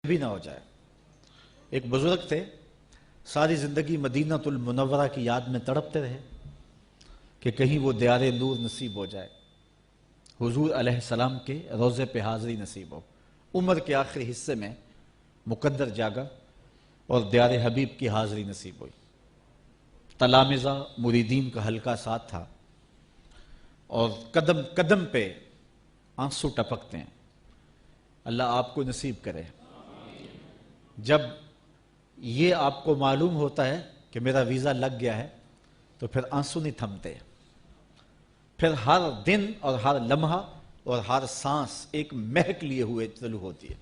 بھی نہ ہو جائے۔ ایک بزرگ تھے، ساری زندگی مدینۃ المنورہ کی یاد میں تڑپتے رہے کہ کہیں وہ دیار نور نصیب ہو جائے، حضور علیہ السلام کے روضے پہ حاضری نصیب ہو۔ عمر کے آخری حصے میں مقدر جاگا اور دیار حبیب کی حاضری نصیب ہوئی۔ تلامذہ مریدین کا حلقہ ساتھ تھا اور قدم قدم پہ آنسو ٹپکتے ہیں۔ اللہ آپ کو نصیب کرے۔ جب یہ آپ کو معلوم ہوتا ہے کہ میرا ویزا لگ گیا ہے تو پھر آنسو نہیں تھمتے، پھر ہر دن اور ہر لمحہ اور ہر سانس ایک مہک لیے ہوئے چلو ہوتی ہے،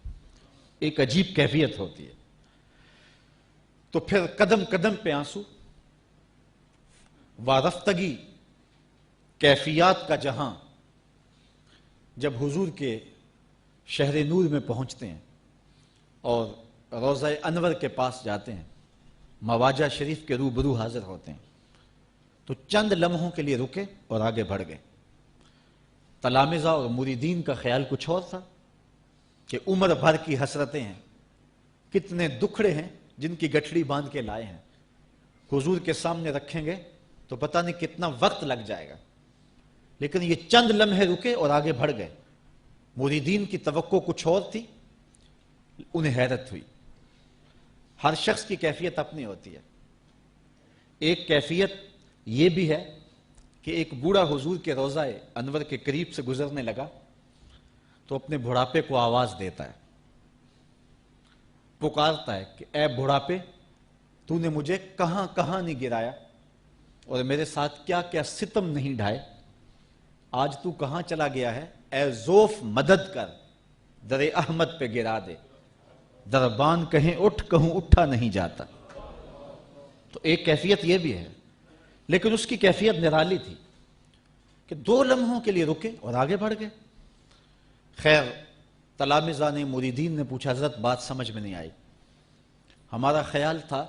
ایک عجیب کیفیت ہوتی ہے۔ تو پھر قدم قدم پہ آنسو، وارفتگی، کیفیات کا جہاں۔ جب حضور کے شہر نور میں پہنچتے ہیں اور روضہ انور کے پاس جاتے ہیں، مواجہ شریف کے روبرو حاضر ہوتے ہیں، تو چند لمحوں کے لیے رکے اور آگے بڑھ گئے۔ تلامذہ اور مریدین کا خیال کچھ اور تھا کہ عمر بھر کی حسرتیں ہیں، کتنے دکھڑے ہیں جن کی گٹھڑی باندھ کے لائے ہیں، حضور کے سامنے رکھیں گے تو پتہ نہیں کتنا وقت لگ جائے گا، لیکن یہ چند لمحے رکے اور آگے بڑھ گئے۔ مریدین کی توقع کچھ اور تھی، انہیں حیرت ہوئی۔ ہر شخص کی کیفیت اپنی ہوتی ہے۔ ایک کیفیت یہ بھی ہے کہ ایک بوڑھا حضور کے روضہ انور کے قریب سے گزرنے لگا تو اپنے بڑھاپے کو آواز دیتا ہے، پکارتا ہے کہ اے بڑھاپے، تو نے مجھے کہاں کہاں نہیں گرایا اور میرے ساتھ کیا کیا ستم نہیں ڈھائے، آج تو کہاں چلا گیا ہے؟ اے ذوف مدد کر، در احمد پہ گرا دے، دربان کہیں اٹھ، کہوں اٹھا نہیں جاتا۔ تو ایک کیفیت یہ بھی ہے، لیکن اس کی کیفیت نرالی تھی کہ 2 لمحوں کے لیے رکے اور آگے بڑھ گئے۔ خیر، تلامذہ نے، مریدین نے پوچھا، حضرت بات سمجھ میں نہیں آئی، ہمارا خیال تھا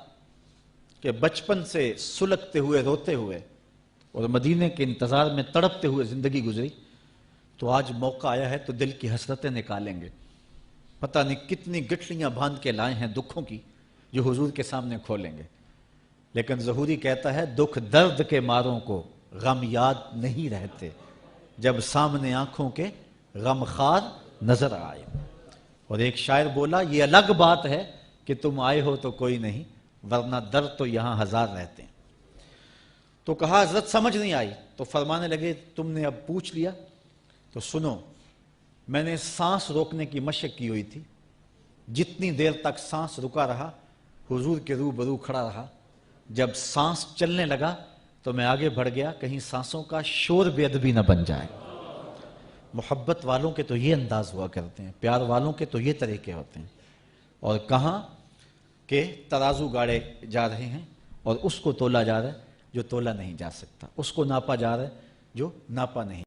کہ بچپن سے سلگتے ہوئے، روتے ہوئے اور مدینے کے انتظار میں تڑپتے ہوئے زندگی گزری، تو آج موقع آیا ہے تو دل کی حسرتیں نکالیں گے، پتہ نہیں کتنی گٹھلیاں باندھ کے لائے ہیں دکھوں کی جو حضور کے سامنے کھولیں گے۔ لیکن ظہوری کہتا ہے، دکھ درد کے ماروں کو غم یاد نہیں رہتے، جب سامنے آنکھوں کے غم خار نظر آئے۔ اور ایک شاعر بولا، یہ الگ بات ہے کہ تم آئے ہو تو کوئی نہیں، ورنہ درد تو یہاں ہزار رہتے ہیں۔ تو کہا حضرت سمجھ نہیں آئی، تو فرمانے لگے تم نے اب پوچھ لیا تو سنو، میں نے سانس روکنے کی مشق کی ہوئی تھی، جتنی دیر تک سانس رکا رہا حضور کے روبرو کھڑا رہا، جب سانس چلنے لگا تو میں آگے بڑھ گیا، کہیں سانسوں کا شور بے ادبی نہ بن جائے۔ محبت والوں کے تو یہ انداز ہوا کرتے ہیں، پیار والوں کے تو یہ طریقے ہوتے ہیں۔ اور کہاں کہ ترازو گاڑے جا رہے ہیں اور اس کو تولا جا رہا ہے جو تولا نہیں جا سکتا، اس کو ناپا جا رہا ہے جو ناپا نہیں